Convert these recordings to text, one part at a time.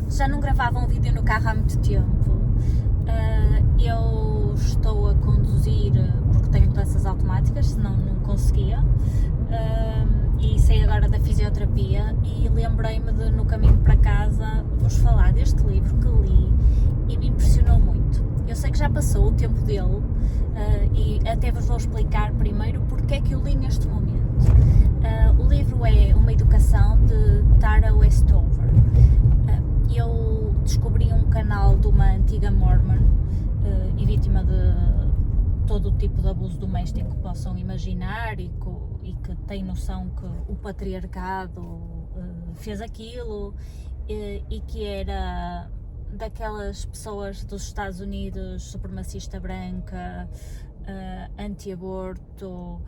Já não gravava um vídeo no carro há muito tempo. Eu estou a conduzir porque tenho mudanças automáticas, senão não conseguia. E saí agora da fisioterapia e lembrei-me de, no caminho para casa, vos falar deste livro que li e me impressionou muito. Eu sei que já passou o tempo dele e até vos vou explicar primeiro porque é que eu li neste momento. O livro é Uma Educação, de Tara Westover. Eu descobri um canal de uma antiga Mormon e vítima de todo o tipo de abuso doméstico que possam imaginar e que tem noção que o patriarcado fez aquilo e que era daquelas pessoas dos Estados Unidos, supremacista branca, anti-aborto,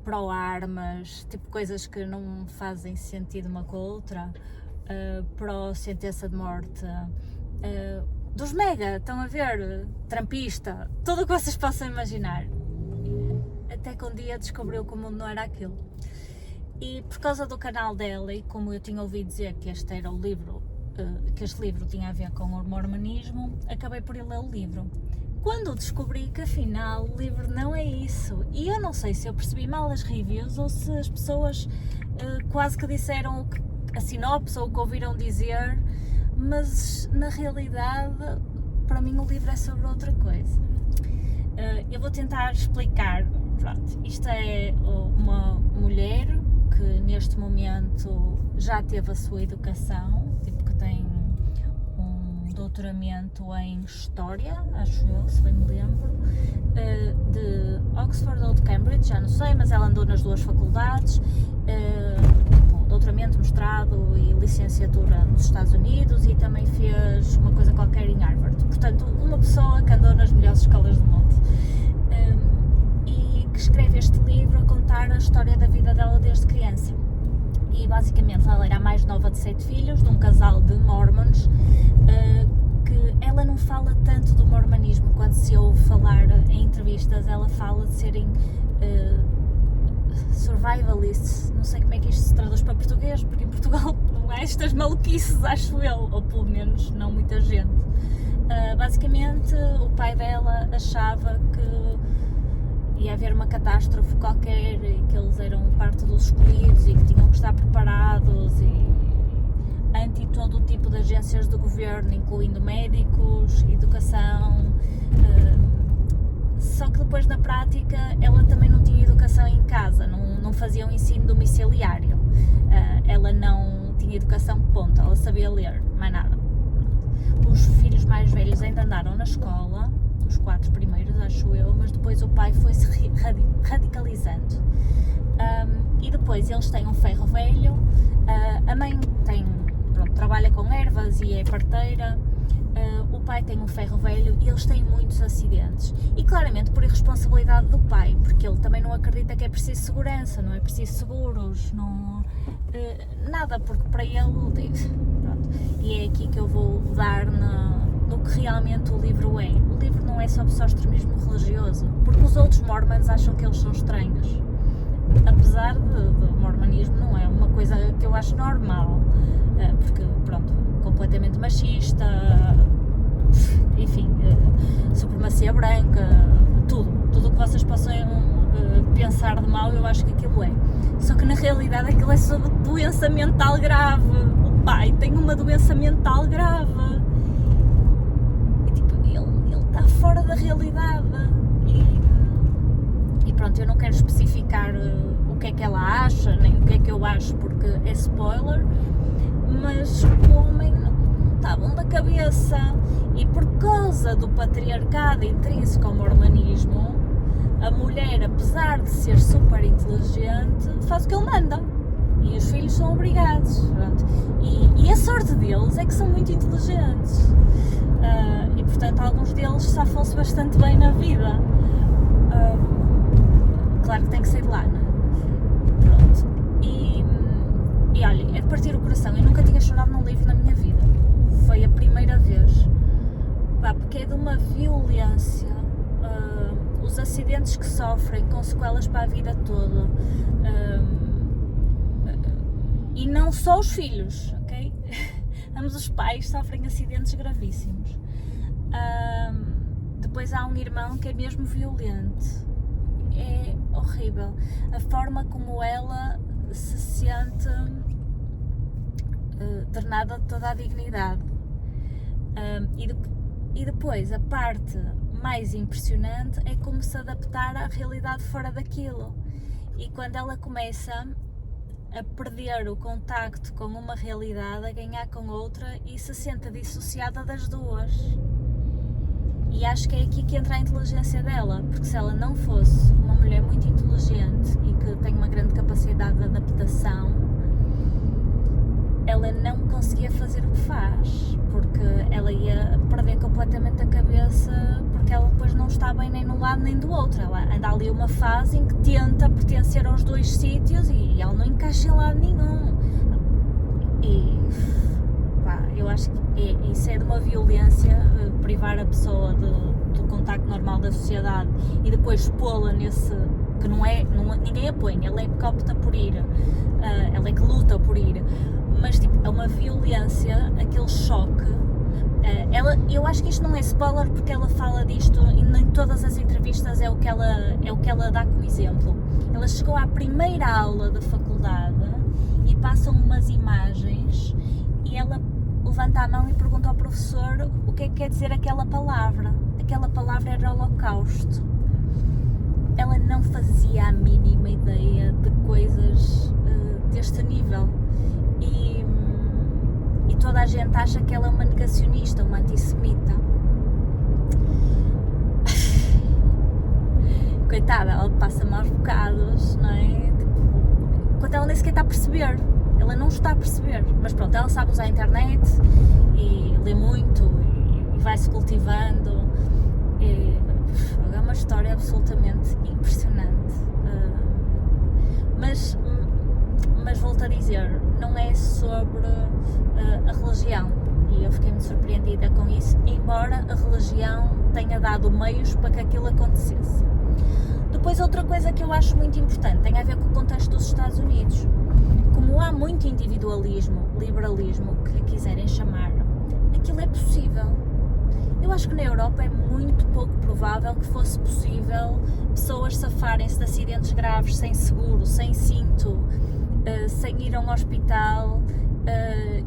pró-armas, tipo coisas que não fazem sentido uma com a outra, pró-sentença de morte, dos mega, estão a ver, trampista, tudo o que vocês possam imaginar. Até que um dia descobriu que o mundo não era aquilo. E por causa do canal dela, e como eu tinha ouvido dizer que este era o livro, que este livro tinha a ver com o mormonismo, acabei por ir ler o livro. Quando descobri que afinal o livro não é isso, e eu não sei se eu percebi mal as reviews ou se as pessoas quase que disseram a sinopse ou o que ouviram dizer, mas na realidade para mim o livro é sobre outra coisa. Eu vou tentar explicar. Pronto, isto é uma mulher que neste momento já teve a sua educação, tipo que tem um doutoramento em História, acho eu, se bem me lembro, de Oxford ou de Cambridge, já não sei, mas ela andou nas duas faculdades, doutoramento, mestrado e licenciatura nos Estados Unidos, e também fez uma coisa qualquer em Harvard. Portanto, uma pessoa que andou nas melhores escolas do mundo. E que escreve este livro a contar a história da vida dela desde criança. E basicamente ela era a mais nova de 7 filhos, de um casal de mormons, que ela não fala tanto do mormonismo quando se ouve falar em entrevistas. Ela fala de serem survivalists, não sei como é que isto se traduz para português, porque em Portugal não há estas maluquices, acho eu, ou pelo menos não muita gente. Basicamente o pai dela achava que ia haver uma catástrofe qualquer e que eles eram parte dos escolhidos e que tinham que estar preparados, e anti todo o tipo de agências do governo, incluindo médicos, educação. Só que depois na prática ela também não tinha educação em casa, não fazia um ensino domiciliário, ela não tinha educação, ponto, ela sabia ler, mais nada. Os filhos mais velhos ainda andaram na escola, os 4 primeiros acho eu, mas depois o pai foi-se radicalizando. E depois eles têm um ferro velho, a mãe trabalha com ervas e é parteira. O pai tem um ferro velho e eles têm muitos acidentes, e claramente por irresponsabilidade do pai, porque ele também não acredita que é preciso segurança, não é preciso seguros, não, nada, porque para ele, pronto, e é aqui que eu vou dar no que realmente o livro é. O livro não é sobre só extremismo religioso, porque os outros mormons acham que eles são estranhos, apesar de mormonismo não é uma coisa que eu acho normal, porque pronto, completamente machista, enfim, supremacia branca, tudo o que vocês possam pensar de mal, eu acho que aquilo é. Só que na realidade aquilo é sobre doença mental grave. O pai tem uma doença mental grave. E, tipo, ele está fora da realidade. E pronto, eu não quero especificar o que é que ela acha, nem o que é que eu acho, porque é spoiler, mas o homem não está bom da cabeça, e por causa do patriarcado intrínseco ao mormonismo, a mulher, apesar de ser super inteligente, faz o que ele manda, e os filhos são obrigados, pronto. E a sorte deles é que são muito inteligentes, e portanto alguns deles safam-se bastante bem na vida. Claro que tem que sair de lá, não é? Pronto. E olha, é de partir o coração. Eu nunca tinha chorado num livro na minha vida. Foi a primeira vez. Porque é de uma violência. Os acidentes que sofrem com sequelas para a vida toda. E não só os filhos, ok? Ambos os pais sofrem acidentes gravíssimos. Depois há um irmão que é mesmo violento. É horrível. A forma como ela se sente drenada de toda a dignidade. E depois a parte mais impressionante é como se adaptar à realidade fora daquilo. E quando ela começa a perder o contacto com uma realidade, a ganhar com outra e se sente dissociada das duas. E acho que é aqui que entra a inteligência dela, porque se ela não fosse uma mulher muito inteligente e que tem uma grande capacidade de adaptação, ela não conseguia fazer o que faz, porque ela ia perder completamente a cabeça, porque ela depois não está bem nem num lado nem do outro. Ela anda ali uma fase em que tenta pertencer aos dois sítios e ela não encaixa em lado nenhum. E eu acho que isso é de uma violência, privar a pessoa do contacto normal da sociedade e depois pô-la nesse, que ninguém a põe, ela é que opta por ir, ela é que luta por ir, mas tipo, é uma violência, aquele choque. Eu acho que isto não é spoiler porque ela fala disto e em todas as entrevistas é o que ela dá como exemplo. Ela chegou à primeira aula da faculdade e passam umas imagens e ela levanta a mão e pergunta ao professor o que é que quer dizer aquela palavra. Aquela palavra era holocausto. Ela não fazia a mínima ideia de coisas deste nível. E toda a gente acha que ela é uma negacionista, uma antissemita. Coitada, ela passa maus bocados, não é? Enquanto ela nem sequer está a perceber. Ela não está a perceber, mas pronto, ela sabe usar a internet e lê muito e vai-se cultivando. É uma história absolutamente impressionante. Mas volto a dizer, não é sobre a religião, e eu fiquei muito surpreendida com isso, embora a religião tenha dado meios para que aquilo acontecesse. Depois outra coisa que eu acho muito importante tem a ver com o contexto dos Estados Unidos. Como há muito individualismo, liberalismo, o que lhe quiserem chamar, aquilo é possível. Eu acho que na Europa é muito pouco provável que fosse possível pessoas safarem-se de acidentes graves sem seguro, sem cinto, sem ir a um hospital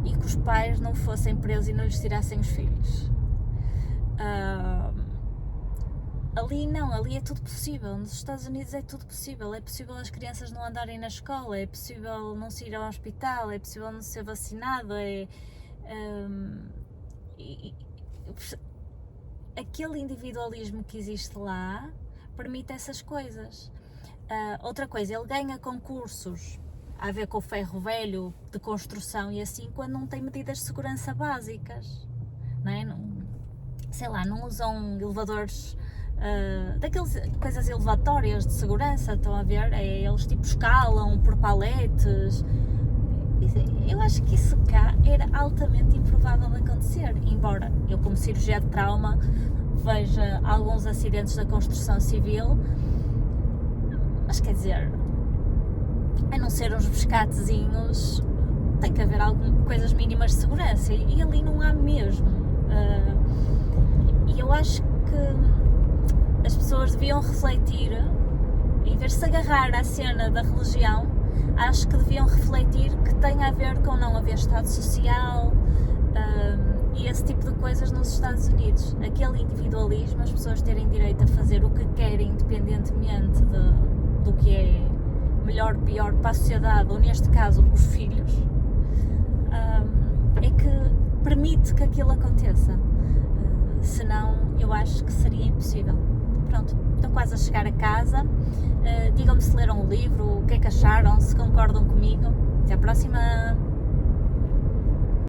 e que os pais não fossem presos e não lhes tirassem os filhos. Ali não, ali é tudo possível. Nos Estados Unidos é tudo possível. É possível as crianças não andarem na escola, é possível não se ir ao hospital, é possível não ser vacinado, aquele individualismo que existe lá permite essas coisas. Outra coisa, ele ganha concursos a ver com o ferro velho de construção e assim, quando não tem medidas de segurança básicas, não é? Não usam elevadores, daquelas coisas elevatórias de segurança, estão a ver? Eles tipo escalam por paletes. Eu acho que isso cá era altamente improvável de acontecer, embora eu, como cirurgia de trauma, veja alguns acidentes da construção civil, mas quer dizer, a não ser uns bescatezinhos, tem que haver coisas mínimas de segurança e ali não há mesmo. E eu acho que as pessoas deviam refletir, em vez de se agarrar à cena da religião, acho que deviam refletir que tem a ver com não haver Estado Social e esse tipo de coisas nos Estados Unidos. Aquele individualismo, as pessoas terem direito a fazer o que querem, independentemente do que é melhor, pior para a sociedade, ou neste caso os filhos, é que permite que aquilo aconteça. Senão eu acho que seria impossível. Pronto, estou quase a chegar a casa. Digam-me se leram o livro, o que é que acharam, se concordam comigo. Até à próxima!